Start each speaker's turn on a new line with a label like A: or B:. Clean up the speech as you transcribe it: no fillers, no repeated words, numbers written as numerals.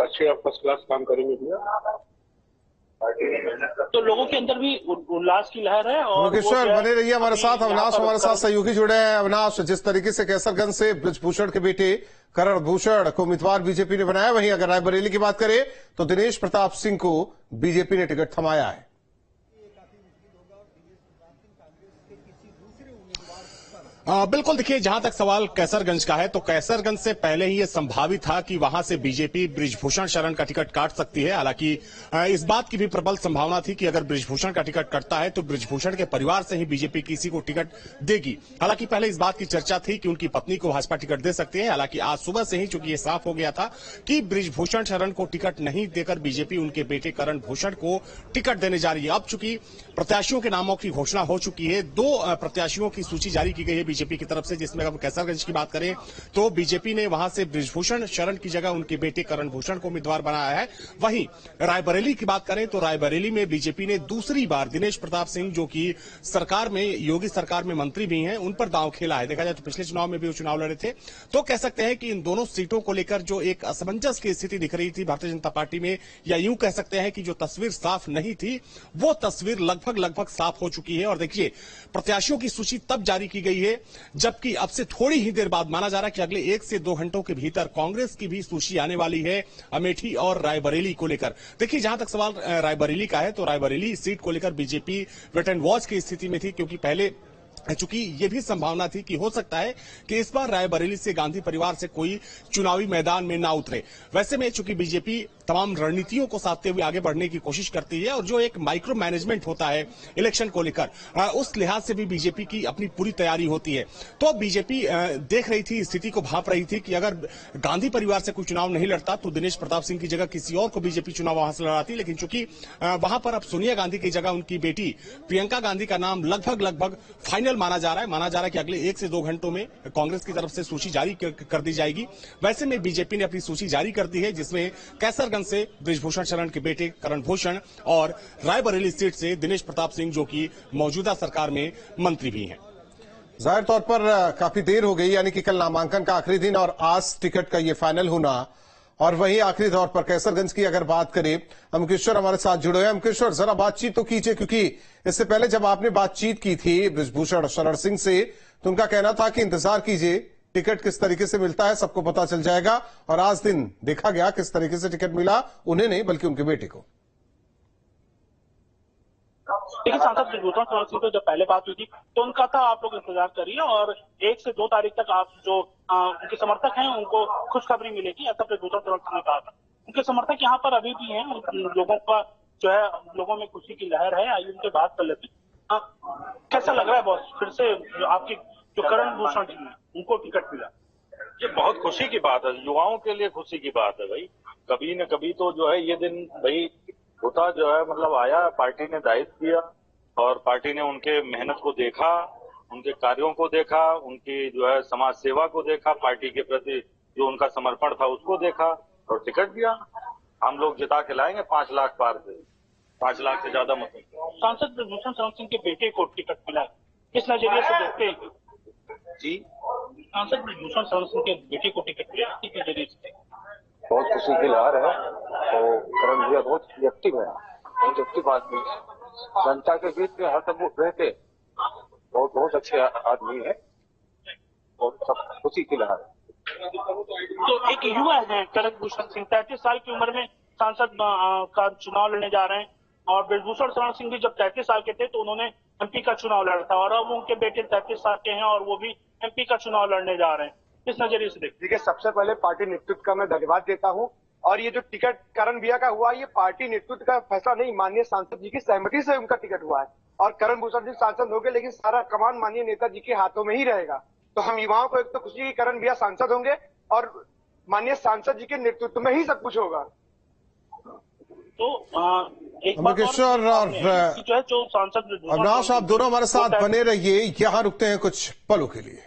A: अच्छे और first class काम करेंगे भैया।
B: तो लोगों के अंदर भी उल्लास की लहर है। और
C: मुकेश्वर बने रहिए हमारे साथ। अविनाश हमारे साथ सहयोगी जुड़े हैं। अविनाश, जिस तरीके से कैसरगंज से बृजभूषण के बेटे करण भूषण को उम्मीदवार बीजेपी ने बनाया, वहीं अगर रायबरेली की बात करें तो दिनेश प्रताप सिंह को बीजेपी ने टिकट थमाया है।
D: बिल्कुल, देखिए, जहां तक सवाल कैसरगंज का है तो कैसरगंज से पहले ही यह संभावित था कि वहां से बीजेपी बृजभूषण शरण का टिकट काट सकती है। हालांकि इस बात की भी प्रबल संभावना थी कि अगर बृजभूषण का टिकट कटता है तो बृजभूषण के परिवार से ही बीजेपी किसी को टिकट देगी। हालांकि पहले इस बात की चर्चा थी कि उनकी पत्नी को भाजपा टिकट दे सकती है। हालांकि आज सुबह से ही चूंकि यह साफ हो गया था कि बृजभूषण शरण को टिकट नहीं देकर बीजेपी उनके बेटे करण भूषण को टिकट देने जा रही है। अब चूंकि प्रत्याशियों के नामों की घोषणा हो चुकी है, 2 प्रत्याशियों की सूची जारी की गई है बीजेपी की तरफ से, जिसमें अब कैसरगंज की बात करें तो बीजेपी ने वहां से बृजभूषण शरण की जगह उनके बेटे करण भूषण को उम्मीदवार बनाया है। वहीं रायबरेली की बात करें तो रायबरेली में बीजेपी ने दूसरी बार दिनेश प्रताप सिंह, जो कि सरकार में, योगी सरकार में मंत्री भी हैं, उन पर दांव खेला है। देखा जाए तो पिछले चुनाव में भी वो चुनाव लड़े थे। तो कह सकते हैं कि इन दोनों सीटों को लेकर जो एक असमंजस की स्थिति दिख रही थी भारतीय जनता पार्टी में, या यूं कह सकते हैं कि जो तस्वीर साफ नहीं थी वो तस्वीर लगभग साफ हो चुकी है। और देखिए, प्रत्याशियों की सूची तब जारी की गई है जबकि अब से थोड़ी ही देर बाद माना जा रहा है कि अगले 1 से 2 घंटों के भीतर कांग्रेस की भी सूची आने वाली है अमेठी और रायबरेली को लेकर। देखिए, जहां तक सवाल रायबरेली का है तो रायबरेली सीट को लेकर बीजेपी वेट एंड वॉच की स्थिति में थी, क्योंकि पहले चूंकि ये भी संभावना थी कि हो सकता है कि इस बार रायबरेली से गांधी परिवार से कोई चुनावी मैदान में ना उतरे। वैसे में चूंकि बीजेपी तमाम रणनीतियों को साधते हुए आगे बढ़ने की कोशिश करती है और जो एक माइक्रो मैनेजमेंट होता है इलेक्शन को लेकर, उस लिहाज से भी बीजेपी की अपनी पूरी तैयारी होती है। तो बीजेपी देख रही थी, स्थिति को भांप रही थी कि अगर गांधी परिवार से कोई चुनाव नहीं लड़ता तो दिनेश प्रताप सिंह की जगह किसी और को बीजेपी चुनाव वहां से लड़ाती। लेकिन चूंकि वहां पर अब सोनिया गांधी की जगह उनकी बेटी प्रियंका गांधी का नाम लगभग फाइनल माना जा रहा है कि अगले 1 से 2 घंटों में कांग्रेस की तरफ से सूची जारी कर दी जाएगी। वैसे में बीजेपी ने अपनी सूची जारी कर दी है, जिसमें कैसरगंज से बृजभूषण शरण के बेटे करण भूषण और रायबरेली सीट से दिनेश प्रताप सिंह, जो कि मौजूदा सरकार में मंत्री भी हैं।
C: जाहिर तौर पर काफी देर हो गई, यानी कि कल नामांकन का आखिरी दिन और आज टिकट का ये फाइनल होना। और वहीं आखिरी तौर पर कैसरगंज की अगर बात करें, अमकेश्वर हमारे साथ जुड़े हैं। अमकेश्वर, जरा बातचीत तो कीजिए, क्योंकि इससे पहले जब आपने बातचीत की थी बृजभूषण शरण सिंह से तो उनका कहना था कि इंतजार कीजिए, टिकट किस तरीके से मिलता है सबको पता चल जाएगा। और आज दिन देखा गया किस तरीके से टिकट मिला, उन्हें नहीं बल्कि उनके बेटे को।
B: देखिए, सांसद बृजभूषण शरण सिंह तो जब पहले बात हुई थी तो उनका था आप लोग इंतजार करिए और 1 से 2 तारीख तक आप जो उनके समर्थक हैं उनको खुशखबरी मिलेगी, ऐसा बृजभूषण शरण सिंह ने कहा था। उनके समर्थक यहाँ पर अभी भी हैं, लोगों का जो है, लोगों में खुशी की लहर है। आइए उनसे बात कर लेते हैं। कैसा लग रहा है बॉस, फिर से आपकी जो करण भूषण जी है उनको टिकट मिला?
A: ये बहुत खुशी की बात है, युवाओं के लिए खुशी की बात है भाई। कभी न कभी तो जो है ये दिन भाई होता जो है, मतलब आया, पार्टी ने दायित्व दिया और पार्टी ने उनके मेहनत को देखा, उनके कार्यों को देखा, उनकी जो है समाज सेवा को देखा, पार्टी के प्रति जो उनका समर्पण था उसको देखा और टिकट दिया। हम लोग जिता के लाएंगे 5 लाख पार से, 5 लाख से ज्यादा मत।
B: सांसद बृजभूषण शरण सिंह के बेटे को टिकट मिला, किस नजरिए से देखते हैं
A: जी?
B: सांसद बृजभूषण शरण सिंह के बेटे को टिकट मिला, किस नजरिए से?
E: बहुत खुशी की लहर है। तो करण भैया बहुत एक्टिव है, बहुत एक्टिव आदमी है, जनता के बीच में हर समय रहते, बहुत अच्छे आदमी है और सब खुशी की लहर है।
B: तो एक युवा है करण भूषण सिंह, 33 साल की उम्र में सांसद का चुनाव लड़ने जा रहे हैं। और बृजभूषण शरण सिंह भी जब 33 साल के थे तो उन्होंने एमपी का चुनाव लड़ा था और अब उनके बेटे 33 साल के हैं और वो भी एमपी का चुनाव लड़ने जा रहे हैं। किस नजरिए से देखते?
E: देखिए, सबसे पहले पार्टी नेतृत्व का मैं धन्यवाद देता हूं। और ये जो टिकट करण भैया का हुआ, ये पार्टी नेतृत्व का फैसला नहीं, माननीय सांसद जी की सहमति से उनका टिकट हुआ है। और करण भूषण जी सांसद हो गए, लेकिन सारा कमान माननीय नेताजी के हाथों में ही रहेगा। तो हम युवाओं को एक तो खुशी की करण भैया सांसद होंगे और माननीय सांसद जी के नेतृत्व में ही सब कुछ होगा।
B: तो
C: अमकेश्वर और
B: जो है जो सांसद
C: अविनाश, आप दोनों हमारे साथ बने रहिए, यहाँ रुकते हैं कुछ पलों के लिए।